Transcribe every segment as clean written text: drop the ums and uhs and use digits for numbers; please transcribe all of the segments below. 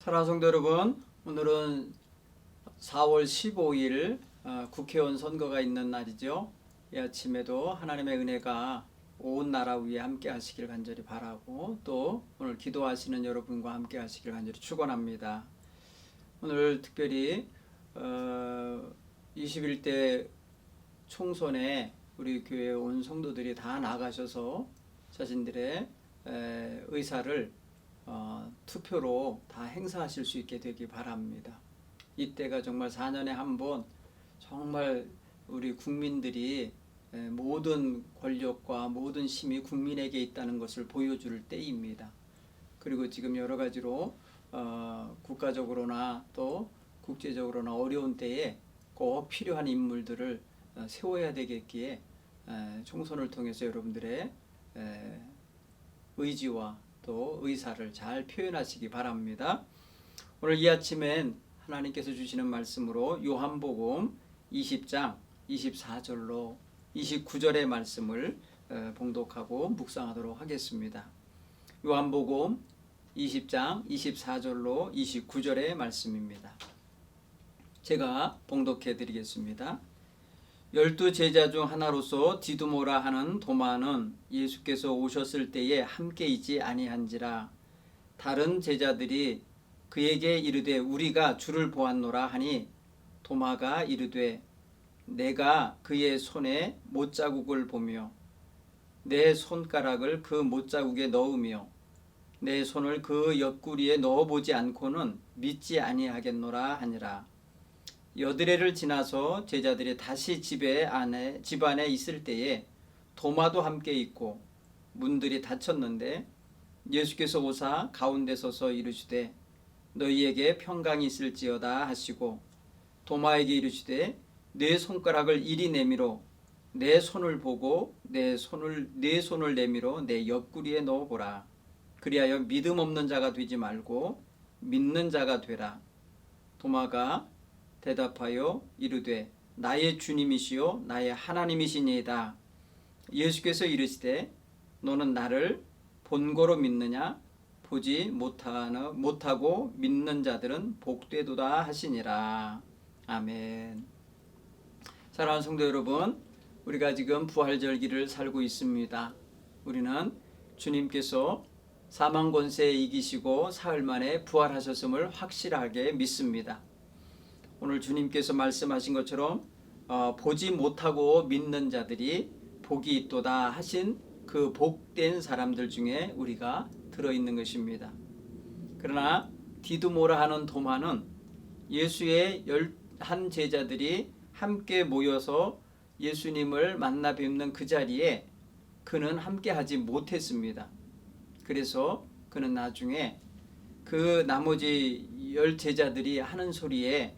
사랑하는 성도 여러분, 오늘은 4월 15일 국회의원 선거가 있는 날이죠. 이 아침에도 하나님의 은혜가 온 나라 위에 함께 하시길 간절히 바라고, 또 오늘 기도하시는 여러분과 함께 하시길 간절히 축원합니다. 오늘 특별히 21대 총선에 우리 교회 온 성도들이 다 나가셔서 자신들의 의사를 투표로 다 행사하실 수 있게 되기 바랍니다. 이때가 정말 4년에 한 번 정말 우리 국민들이 모든 권력과 모든 힘이 국민에게 있다는 것을 보여줄 때입니다. 그리고 지금 여러 가지로 국가적으로나 또 국제적으로나 어려운 때에 꼭 필요한 인물들을 세워야 되겠기에 총선을 통해서 여러분들의 의지와 또 의사를 잘 표현하시기 바랍니다. 오늘 이 아침엔 하나님께서 주시는 말씀으로 요한복음 20장 24절로 29절의 말씀을 봉독하고 묵상하도록 하겠습니다. 요한복음 20장 24절로 29절의 말씀입니다. 제가 봉독해 드리겠습니다. 12 제자 중 하나로서 디두모라 하는 도마는 예수께서 오셨을 때에 함께 있지 아니한지라. 다른 제자들이 그에게 이르되 우리가 주를 보았노라 하니 도마가 이르되 내가 그의 손에 못자국을 보며 내 손가락을 그 못자국에 넣으며 내 손을 그 옆구리에 넣어보지 않고는 믿지 아니하겠노라 하니라. 여드레를 지나서 제자들이 다시 집 안에 있을 때에 도마도 함께 있고 문들이 닫혔는데 예수께서 오사 가운데 서서 이르시되 너희에게 평강이 있을지어다 하시고 도마에게 이르시되 내 손가락을 이리 내밀어 내 손을 보고 내 손을 내밀어 내 옆구리에 넣어보라. 그리하여 믿음 없는 자가 되지 말고 믿는 자가 되라. 도마가 대답하여 이르되 나의 주님이시요 나의 하나님이시니이다. 예수께서 이르시되 너는 나를 본고로 믿느냐? 보지 못하고 믿는 자들은 복되도다 하시니라. 아멘. 사랑하는 성도 여러분, 우리가 지금 부활절기를 살고 있습니다. 우리는 주님께서 사망 권세에 이기시고 사흘 만에 부활하셨음을 확실하게 믿습니다. 오늘 주님께서 말씀하신 것처럼 보지 못하고 믿는 자들이 복이 있도다 하신 그 복된 사람들 중에 우리가 들어있는 것입니다. 그러나 디두모라 하는 도마는 예수의 11 제자들이 함께 모여서 예수님을 만나 뵙는 그 자리에 그는 함께 하지 못했습니다. 그래서 그는 나중에 그 나머지 10 제자들이 하는 소리에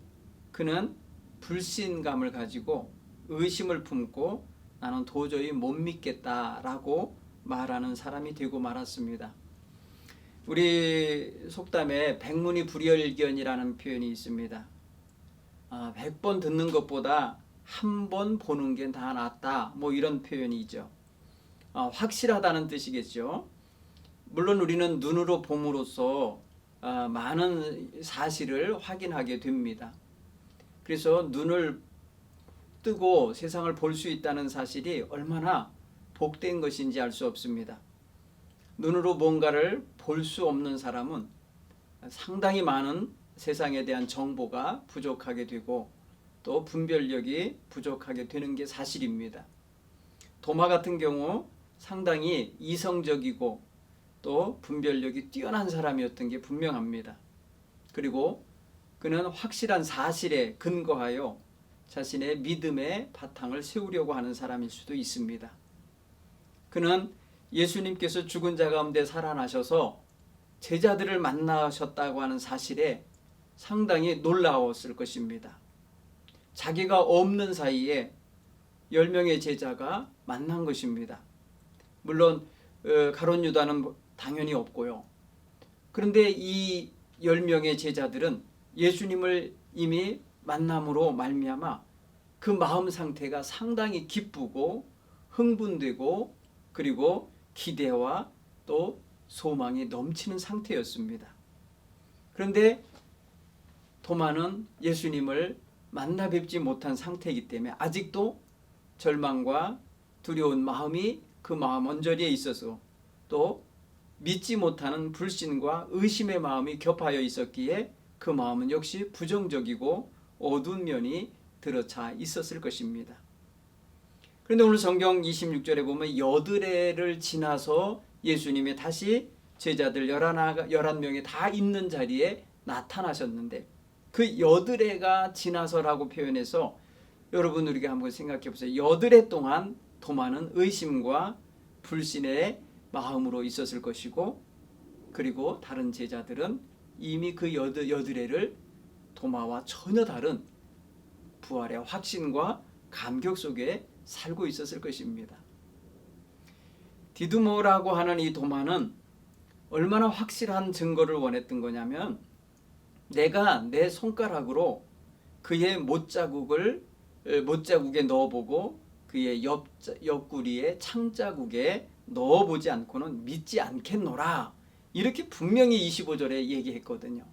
그는 불신감을 가지고 의심을 품고 나는 도저히 못 믿겠다라고 말하는 사람이 되고 말았습니다. 우리 속담에 백문이 불여일견이라는 표현이 있습니다. 100번 듣는 것보다 한 번 보는 게 다 낫다, 뭐 이런 표현이죠. 확실하다는 뜻이겠죠. 물론 우리는 눈으로 봄으로써 많은 사실을 확인하게 됩니다. 그래서 눈을 뜨고 세상을 볼 수 있다는 사실이 얼마나 복된 것인지 알 수 없습니다. 눈으로 뭔가를 볼 수 없는 사람은 상당히 많은 세상에 대한 정보가 부족하게 되고 또 분별력이 부족하게 되는 게 사실입니다. 도마 같은 경우 상당히 이성적이고 또 분별력이 뛰어난 사람이었던 게 분명합니다. 그리고 그는 확실한 사실에 근거하여 자신의 믿음의 바탕을 세우려고 하는 사람일 수도 있습니다. 그는 예수님께서 죽은 자 가운데 살아나셔서 제자들을 만나셨다고 하는 사실에 상당히 놀라웠을 것입니다. 자기가 없는 사이에 10명의 제자가 만난 것입니다. 물론 가룟 유다는 당연히 없고요. 그런데 이 10명의 제자들은 예수님을 이미 만남으로 말미암아 그 마음 상태가 상당히 기쁘고 흥분되고 그리고 기대와 또 소망이 넘치는 상태였습니다. 그런데 도마는 예수님을 만나 뵙지 못한 상태이기 때문에 아직도 절망과 두려운 마음이 그 마음 언저리에 있어서 또 믿지 못하는 불신과 의심의 마음이 겹하여 있었기에 그 마음은 역시 부정적이고 어두운 면이 들어차 있었을 것입니다. 그런데 오늘 성경 26절에 보면 여드레를 지나서 예수님이 다시 제자들 11명이 다 있는 자리에 나타나셨는데 그 여드레가 지나서라고 표현해서 여러분 우리가 한번 생각해 보세요. 여드레 동안 도마는 의심과 불신의 마음으로 있었을 것이고 그리고 다른 제자들은 이미 그 여드레를 도마와 전혀 다른 부활의 확신과 감격 속에 살고 있었을 것입니다. 디두모라고 하는 이 도마는 얼마나 확실한 증거를 원했던 거냐면 내가 내 손가락으로 그의 못자국에 넣어보고 그의 옆구리에 창자국에 넣어보지 않고는 믿지 않겠노라. 이렇게 분명히 25절에 얘기했거든요.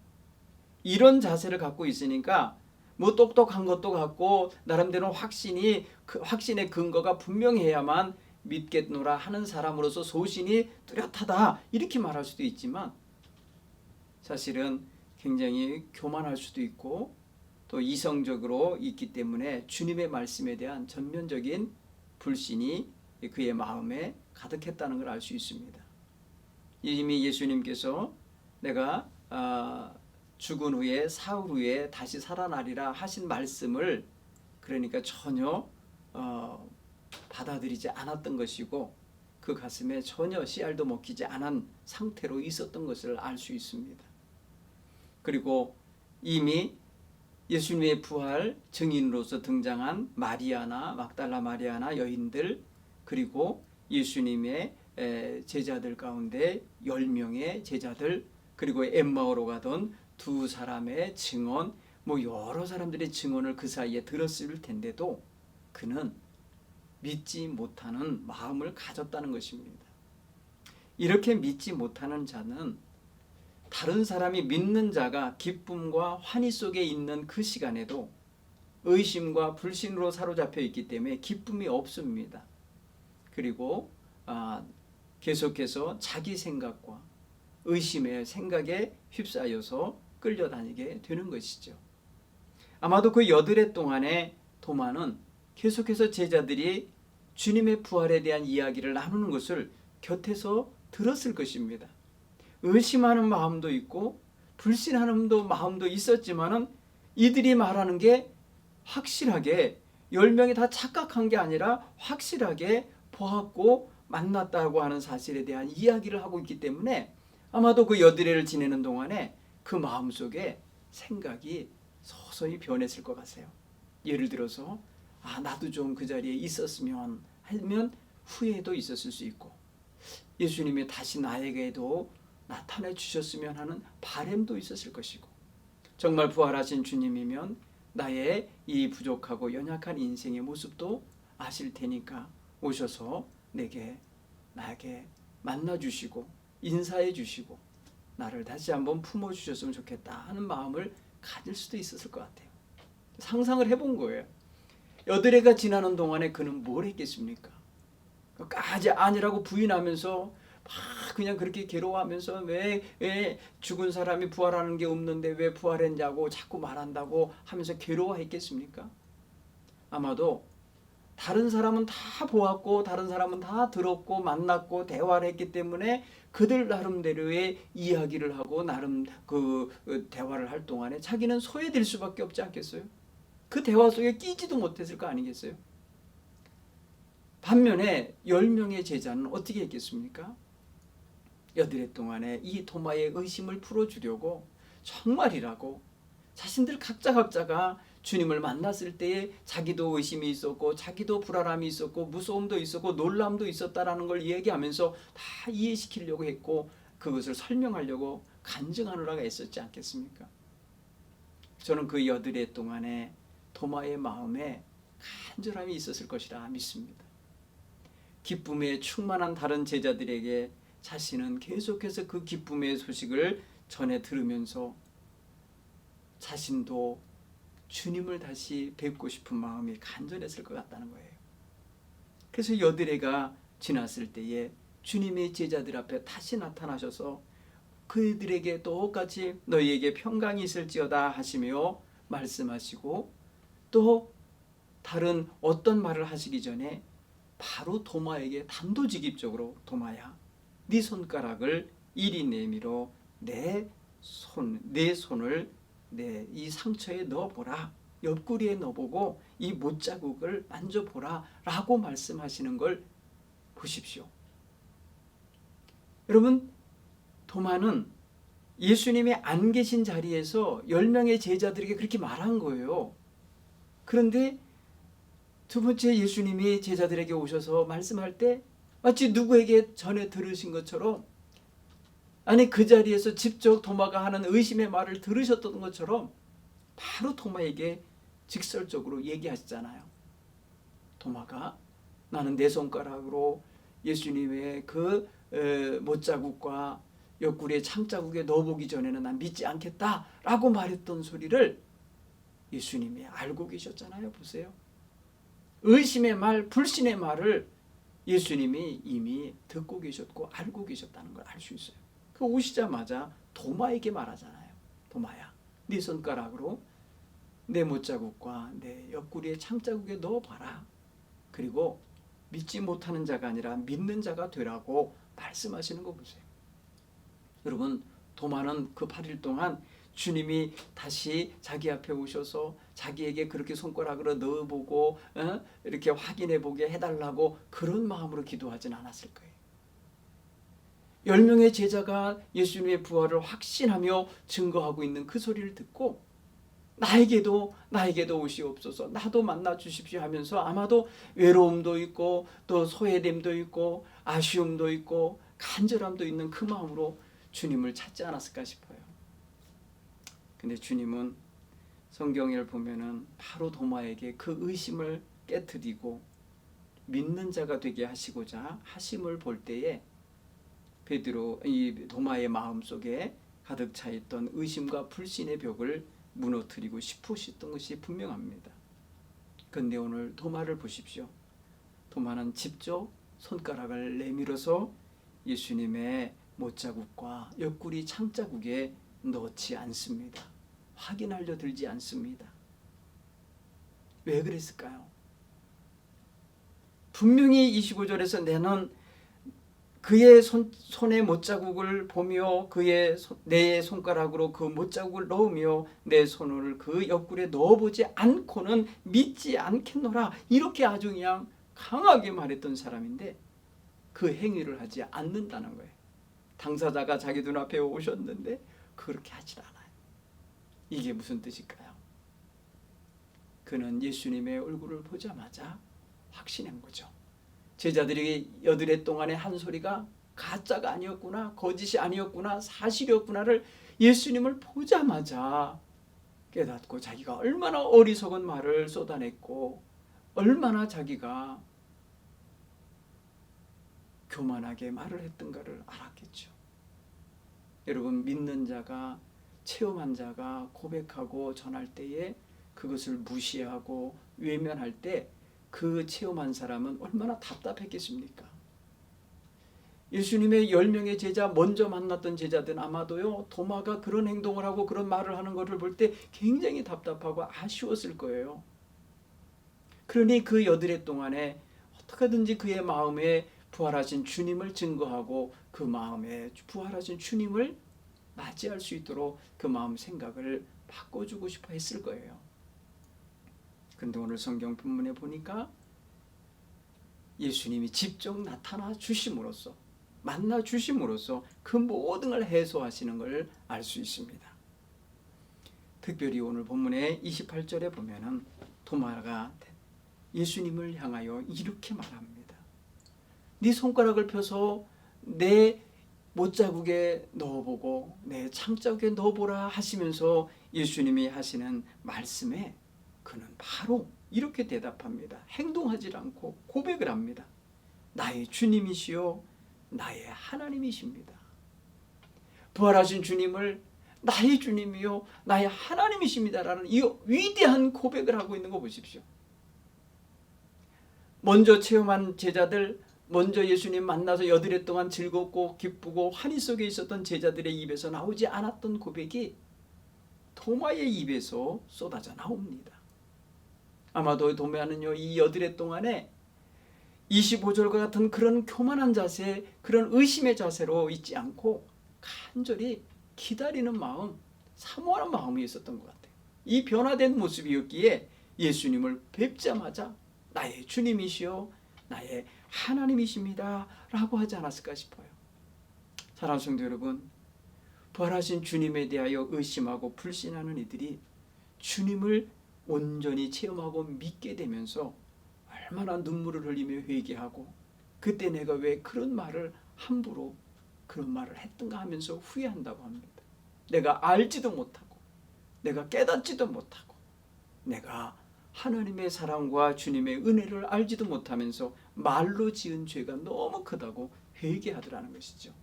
이런 자세를 갖고 있으니까 뭐 똑똑한 것도 같고 나름대로 확신의 근거가 분명해야만 믿겠노라 하는 사람으로서 소신이 뚜렷하다 이렇게 말할 수도 있지만 사실은 굉장히 교만할 수도 있고 또 이성적으로 있기 때문에 주님의 말씀에 대한 전면적인 불신이 그의 마음에 가득했다는 걸 알 수 있습니다. 이미 예수님께서 내가 죽은 후에 사흘 후에 다시 살아나리라 하신 말씀을 그러니까 전혀 받아들이지 않았던 것이고 그 가슴에 전혀 씨알도 먹히지 않은 상태로 있었던 것을 알 수 있습니다. 그리고 이미 예수님의 부활 증인으로서 등장한 마리아나 막달라 마리아나 여인들 그리고 예수님의 제자들 가운데 10명의 제자들 그리고 엠마오로 가던 두 사람의 증언 뭐 여러 사람들의 증언을 그 사이에 들었을 텐데도 그는 믿지 못하는 마음을 가졌다는 것입니다. 이렇게 믿지 못하는 자는 다른 사람이 믿는 자가 기쁨과 환희 속에 있는 그 시간에도 의심과 불신으로 사로잡혀 있기 때문에 기쁨이 없습니다. 그리고 계속해서 자기 생각과 의심의 생각에 휩싸여서 끌려다니게 되는 것이죠. 아마도 그 여드레 동안에 도마는 계속해서 제자들이 주님의 부활에 대한 이야기를 나누는 것을 곁에서 들었을 것입니다. 의심하는 마음도 있고 불신하는 마음도 있었지만은 이들이 말하는 게 확실하게 10명이 다 착각한 게 아니라 확실하게 보았고 만났다고 하는 사실에 대한 이야기를 하고 있기 때문에 아마도 그 여드레를 지내는 동안에 그 마음속에 생각이 서서히 변했을 것 같아요. 예를 들어서 나도 좀 그 자리에 있었으면 하면 후회도 있었을 수 있고 예수님이 다시 나에게도 나타내 주셨으면 하는 바람도 있었을 것이고 정말 부활하신 주님이면 나의 이 부족하고 연약한 인생의 모습도 아실 테니까 오셔서 나에게 만나주시고 인사해 주시고 나를 다시 한번 품어주셨으면 좋겠다 하는 마음을 가질 수도 있었을 것 같아요. 상상을 해본 거예요. 여드레가 지나는 동안에 그는 뭘 했겠습니까? 까지 아니라고 부인하면서 막 그냥 그렇게 괴로워하면서 왜 죽은 사람이 부활하는 게 없는데 왜 부활했냐고 자꾸 말한다고 하면서 괴로워했겠습니까? 아마도 다른 사람은 다 보았고 다른 사람은 다 들었고 만났고 대화를 했기 때문에 그들 나름대로의 이야기를 하고 나름 그 대화를 할 동안에 자기는 소외될 수밖에 없지 않겠어요? 그 대화 속에 끼지도 못했을 거 아니겠어요? 반면에 10명의 제자는 어떻게 했겠습니까? 여드레 동안에 이 도마의 의심을 풀어주려고 정말이라고 자신들 각자가 주님을 만났을 때에 자기도 의심이 있었고 자기도 불안함이 있었고 무서움도 있었고 놀람도 있었다라는 걸 얘기하면서 다 이해시키려고 했고 그것을 설명하려고 간증하느라고 애썼지 않겠습니까? 저는 그 여드레 동안에 도마의 마음에 간절함이 있었을 것이라 믿습니다. 기쁨에 충만한 다른 제자들에게 자신은 계속해서 그 기쁨의 소식을 전해 들으면서 자신도 주님을 다시 뵙고 싶은 마음이 간절했을 것 같다는 거예요. 그래서 여드레가 지났을 때에 주님의 제자들 앞에 다시 나타나셔서 그들에게 똑같이 너희에게 평강이 있을지어다 하시며 말씀하시고, 또 다른 어떤 말을 하시기 전에 바로 도마에게 단도직입적으로 도마야, 네 손가락을 이리 내밀어 내 손을 내 이 상처에 넣어보라, 옆구리에 넣어보고 이 못자국을 만져보라 라고 말씀하시는 걸 보십시오. 여러분, 도마는 예수님이 안 계신 자리에서 10명의 제자들에게 그렇게 말한 거예요. 그런데 두 번째 예수님이 제자들에게 오셔서 말씀할 때 마치 누구에게 전에 들으신 것처럼, 아니 그 자리에서 직접 도마가 하는 의심의 말을 들으셨던 것처럼 바로 도마에게 직설적으로 얘기하시잖아요. 도마가 나는 내 손가락으로 예수님의 그 못자국과 옆구리의 창자국에 넣어보기 전에는 난 믿지 않겠다라고 말했던 소리를 예수님이 알고 계셨잖아요. 보세요. 의심의 말, 불신의 말을 예수님이 이미 듣고 계셨고 알고 계셨다는 걸 알 수 있어요. 그 오시자마자 도마에게 말하잖아요. 도마야, 네 손가락으로 내 못자국과 내 옆구리의 창자국에 넣어봐라. 그리고 믿지 못하는 자가 아니라 믿는 자가 되라고 말씀하시는 거 보세요. 여러분, 도마는 그 8일 동안 주님이 다시 자기 앞에 오셔서 자기에게 그렇게 손가락으로 넣어보고 이렇게 확인해보게 해달라고 그런 마음으로 기도하진 않았을 거예요. 10명의 제자가 예수님의 부활을 확신하며 증거하고 있는 그 소리를 듣고 나에게도 오시옵소서, 나도 만나 주십시오 하면서 아마도 외로움도 있고 또 소외됨도 있고 아쉬움도 있고 간절함도 있는 그 마음으로 주님을 찾지 않았을까 싶어요. 근데 주님은 성경을 보면은 바로 도마에게 그 의심을 깨트리고 믿는 자가 되게 하시고자 하심을 볼 때에 이 도마의 마음속에 가득 차 있던 의심과 불신의 벽을 무너뜨리고 싶으셨던 것이 분명합니다. 그런데 오늘 도마를 보십시오. 도마는 직접 손가락을 내밀어서 예수님의 못자국과 옆구리 창자국에 넣지 않습니다. 확인하려 들지 않습니다. 왜 그랬을까요? 분명히 25절에서 내는 그의 손에 못자국을 보며 내 손가락으로 그 못자국을 넣으며 내 손을 그 옆구리에 넣어보지 않고는 믿지 않겠노라, 이렇게 아주 그냥 강하게 말했던 사람인데 그 행위를 하지 않는다는 거예요. 당사자가 자기 눈앞에 오셨는데 그렇게 하질 않아요. 이게 무슨 뜻일까요? 그는 예수님의 얼굴을 보자마자 확신한 거죠. 제자들이 여드레 동안의 한 소리가 가짜가 아니었구나, 거짓이 아니었구나, 사실이었구나를 예수님을 보자마자 깨닫고 자기가 얼마나 어리석은 말을 쏟아냈고 얼마나 자기가 교만하게 말을 했던가를 알았겠죠. 여러분, 믿는 자가, 체험한 자가 고백하고 전할 때에 그것을 무시하고 외면할 때 그 체험한 사람은 얼마나 답답했겠습니까? 예수님의 10명의 제자, 먼저 만났던 제자들은 아마도요, 도마가 그런 행동을 하고 그런 말을 하는 것을 볼 때 굉장히 답답하고 아쉬웠을 거예요. 그러니 그 여드레 동안에 어떻게든지 그의 마음에 부활하신 주님을 증거하고 그 마음에 부활하신 주님을 맞이할 수 있도록 그 마음 생각을 바꿔주고 싶어 했을 거예요. 그런데 오늘 성경 본문에 보니까 예수님이 직접 나타나 주심으로써, 만나 주심으로써 그 모든 걸 해소하시는 걸 알 수 있습니다. 특별히 오늘 본문의 28절에 보면은 도마가 예수님을 향하여 이렇게 말합니다. 네 손가락을 펴서 내 못자국에 넣어보고 내 창자국에 넣어보라 하시면서 예수님이 하시는 말씀에 그는 바로 이렇게 대답합니다. 행동하지 않고 고백을 합니다. 나의 주님이시요 나의 하나님이십니다. 부활하신 주님을 나의 주님이요 나의 하나님이십니다라는 이 위대한 고백을 하고 있는 거 보십시오. 먼저 체험한 제자들, 먼저 예수님 만나서 여드레 동안 즐겁고 기쁘고 환희 속에 있었던 제자들의 입에서 나오지 않았던 고백이 도마의 입에서 쏟아져 나옵니다. 아마도 도마는요 이 여드레 동안에 25절과 같은 그런 교만한 자세, 그런 의심의 자세로 있지 않고 간절히 기다리는 마음, 사모하는 마음이 있었던 것 같아요. 이 변화된 모습이었기에 예수님을 뵙자마자 나의 주님이시여 나의 하나님이십니다 라고 하지 않았을까 싶어요. 사랑하는 성도 여러분, 부활하신 주님에 대하여 의심하고 불신하는 이들이 주님을 온전히 체험하고 믿게 되면서 얼마나 눈물을 흘리며 회개하고 그때 내가 왜 그런 말을 함부로 그런 말을 했던가 하면서 후회한다고 합니다. 내가 알지도 못하고 내가 깨닫지도 못하고 내가 하나님의 사랑과 주님의 은혜를 알지도 못하면서 말로 지은 죄가 너무 크다고 회개하더라는 것이죠.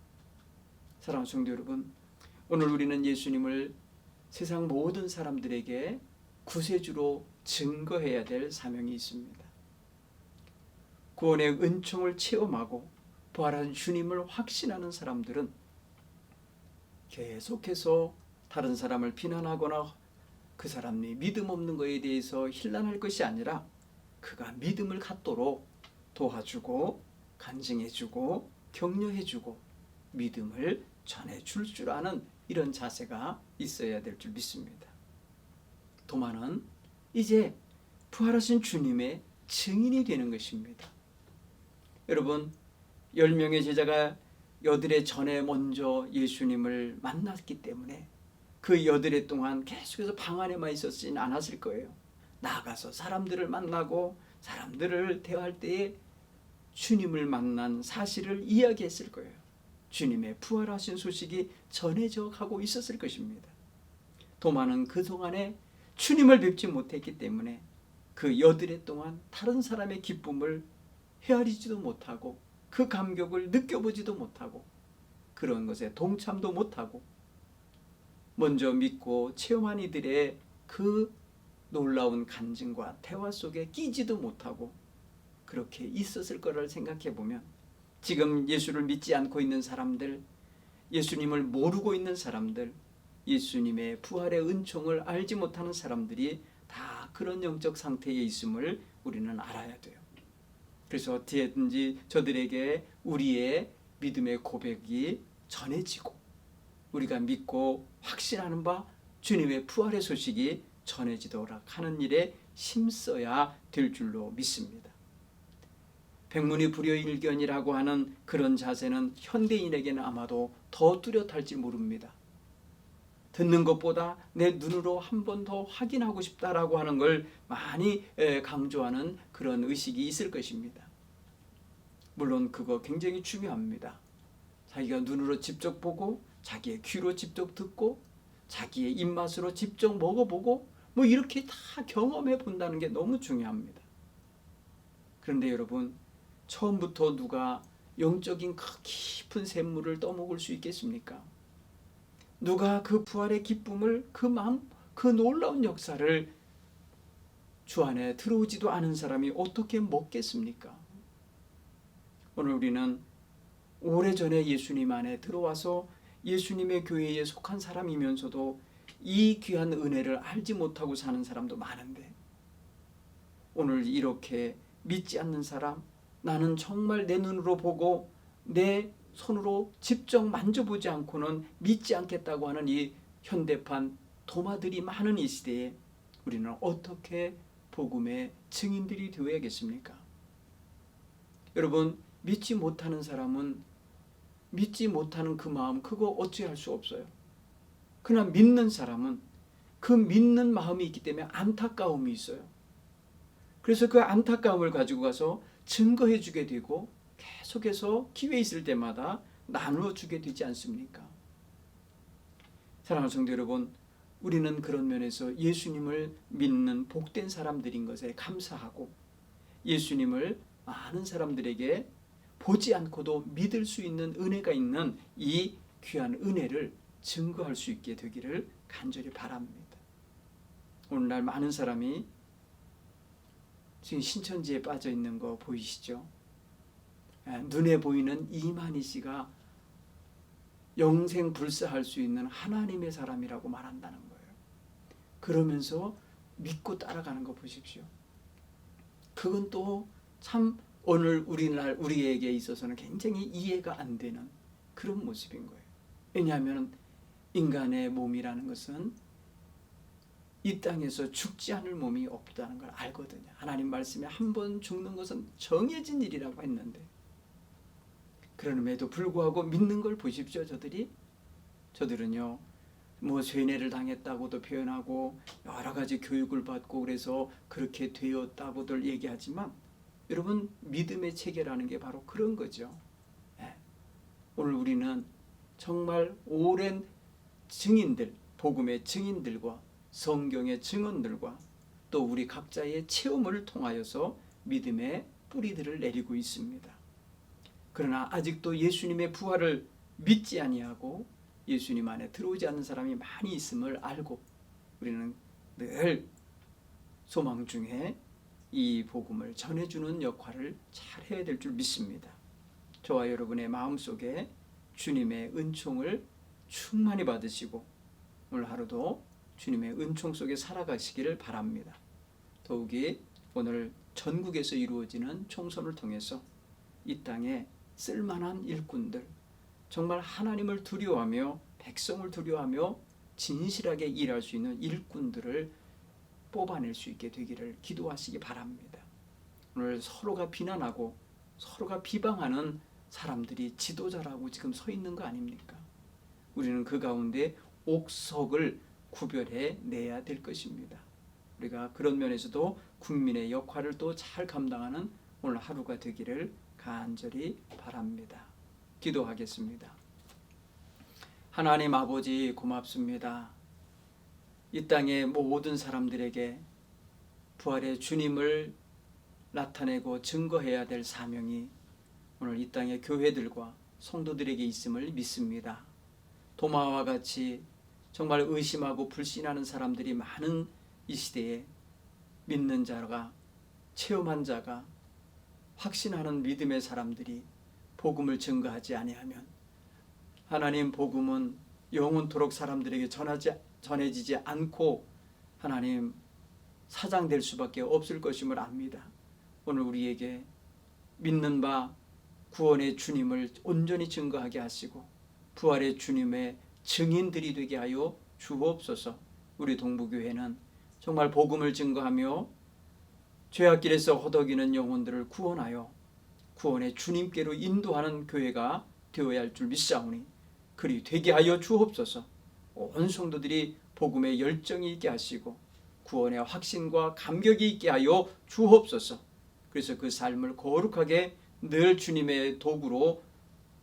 사랑하는 성도 여러분, 오늘 우리는 예수님을 세상 모든 사람들에게 구세주로 증거해야 될 사명이 있습니다. 구원의 은총을 체험하고 부활한 주님을 확신하는 사람들은 계속해서 다른 사람을 비난하거나 그 사람이 믿음 없는 것에 대해서 힐난할 것이 아니라 그가 믿음을 갖도록 도와주고 간증해주고 격려해주고 믿음을 전해줄 줄 아는 이런 자세가 있어야 될 줄 믿습니다. 도마는 이제 부활하신 주님의 증인이 되는 것입니다. 여러분, 10명의 제자가 여드레 전에 먼저 예수님을 만났기 때문에 그 여드레 동안 계속해서 방 안에만 있었지는 않았을 거예요. 나가서 사람들을 만나고 사람들을 대화할 때에 주님을 만난 사실을 이야기했을 거예요. 주님의 부활하신 소식이 전해져 가고 있었을 것입니다. 도마는 그동안에 주님을 뵙지 못했기 때문에 그 여드레 동안 다른 사람의 기쁨을 헤아리지도 못하고 그 감격을 느껴보지도 못하고 그런 것에 동참도 못하고 먼저 믿고 체험한 이들의 그 놀라운 간증과 대화 속에 끼지도 못하고 그렇게 있었을 거를 생각해 보면 지금 예수를 믿지 않고 있는 사람들, 예수님을 모르고 있는 사람들, 예수님의 부활의 은총을 알지 못하는 사람들이 다 그런 영적 상태에 있음을 우리는 알아야 돼요. 그래서 어떻게든지 저들에게 우리의 믿음의 고백이 전해지고 우리가 믿고 확신하는 바 주님의 부활의 소식이 전해지도록 하는 일에 힘써야 될 줄로 믿습니다. 백문이 불여일견이라고 하는 그런 자세는 현대인에게는 아마도 더 뚜렷할지 모릅니다. 듣는 것보다 내 눈으로 한 번 더 확인하고 싶다라고 하는 걸 많이 강조하는 그런 의식이 있을 것입니다. 물론 그거 굉장히 중요합니다. 자기가 눈으로 직접 보고 자기의 귀로 직접 듣고 자기의 입맛으로 직접 먹어보고 뭐 이렇게 다 경험해 본다는 게 너무 중요합니다. 그런데 여러분, 처음부터 누가 영적인 그 깊은 샘물을 떠먹을 수 있겠습니까? 누가 그 부활의 기쁨을, 그 마음, 그 놀라운 역사를 주 안에 들어오지도 않은 사람이 어떻게 먹겠습니까? 오늘 우리는 오래전에 예수님 안에 들어와서 예수님의 교회에 속한 사람이면서도 이 귀한 은혜를 알지 못하고 사는 사람도 많은데 오늘 이렇게 믿지 않는 사람, 나는 정말 내 눈으로 보고 내 손으로 직접 만져보지 않고는 믿지 않겠다고 하는 이 현대판 도마들이 많은 이 시대에 우리는 어떻게 복음의 증인들이 되어야겠습니까? 여러분, 믿지 못하는 사람은 믿지 못하는 그 마음 그거 어찌할 수 없어요. 그러나 믿는 사람은 그 믿는 마음이 있기 때문에 안타까움이 있어요. 그래서 그 안타까움을 가지고 가서 증거해 주게 되고 계속해서 기회 있을 때마다 나누어 주게 되지 않습니까? 사랑하는 성도 여러분, 우리는 그런 면에서 예수님을 믿는 복된 사람들인 것에 감사하고 예수님을 많은 사람들에게 보지 않고도 믿을 수 있는 은혜가 있는 이 귀한 은혜를 증거할 수 있게 되기를 간절히 바랍니다. 오늘날 많은 사람이 지금 신천지에 빠져 있는 거 보이시죠? 눈에 보이는 이만희 씨가 영생불사할 수 있는 하나님의 사람이라고 말한다는 거예요. 그러면서 믿고 따라가는 거 보십시오. 그건 또 참 오늘 우리에게 있어서는 굉장히 이해가 안 되는 그런 모습인 거예요. 왜냐하면 인간의 몸이라는 것은 이 땅에서 죽지 않을 몸이 없다는 걸 알거든요. 하나님 말씀에 한 번 죽는 것은 정해진 일이라고 했는데, 그럼에도 불구하고 믿는 걸 보십시오. 저들은요 뭐 죄뇌를 당했다고도 표현하고 여러 가지 교육을 받고 그래서 그렇게 되었다고들 얘기하지만, 여러분 믿음의 체계라는 게 바로 그런 거죠. 오늘 우리는 정말 오랜 증인들, 복음의 증인들과 성경의 증언들과 또 우리 각자의 체험을 통하여서 믿음의 뿌리들을 내리고 있습니다. 그러나 아직도 예수님의 부활을 믿지 아니하고 예수님 안에 들어오지 않는 사람이 많이 있음을 알고 우리는 늘 소망 중에 이 복음을 전해주는 역할을 잘 해야 될 줄 믿습니다. 저와 여러분의 마음속에 주님의 은총을 충만히 받으시고 오늘 하루도 주님의 은총 속에 살아가시기를 바랍니다. 더욱이 오늘 전국에서 이루어지는 총선을 통해서 이 땅에 쓸만한 일꾼들, 정말 하나님을 두려워하며 백성을 두려워하며 진실하게 일할 수 있는 일꾼들을 뽑아낼 수 있게 되기를 기도하시기 바랍니다. 오늘 서로가 비난하고 서로가 비방하는 사람들이 지도자라고 지금 서 있는 거 아닙니까? 우리는 그 가운데 옥석을 구별해 내야 될 것입니다. 우리가 그런 면에서도 국민의 역할을 또 잘 감당하는 오늘 하루가 되기를 간절히 바랍니다. 기도하겠습니다. 하나님 아버지 고맙습니다. 이 땅의 모든 사람들에게 부활의 주님을 나타내고 증거해야 될 사명이 오늘 이 땅의 교회들과 성도들에게 있음을 믿습니다. 도마와 같이 정말 의심하고 불신하는 사람들이 많은 이 시대에 믿는 자가, 체험한 자가, 확신하는 믿음의 사람들이 복음을 증거하지 아니하면 하나님 복음은 영원토록 사람들에게 전해지지 않고 하나님 사장될 수밖에 없을 것임을 압니다. 오늘 우리에게 믿는 바 구원의 주님을 온전히 증거하게 하시고 부활의 주님의 증인들이 되게 하여 주옵소서. 우리 동부교회는 정말 복음을 증거하며 죄악길에서 허덕이는 영혼들을 구원하여 구원의 주님께로 인도하는 교회가 되어야 할 줄 믿사오니 그리 되게 하여 주옵소서. 온 성도들이 복음의 열정이 있게 하시고 구원의 확신과 감격이 있게 하여 주옵소서. 그래서 그 삶을 거룩하게 늘 주님의 도구로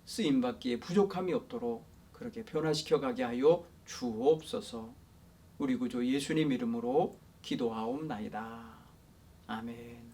쓰임받기에 부족함이 없도록 그렇게 변화시켜 가게 하여 주옵소서. 우리 구주 예수님 이름으로 기도하옵나이다. 아멘.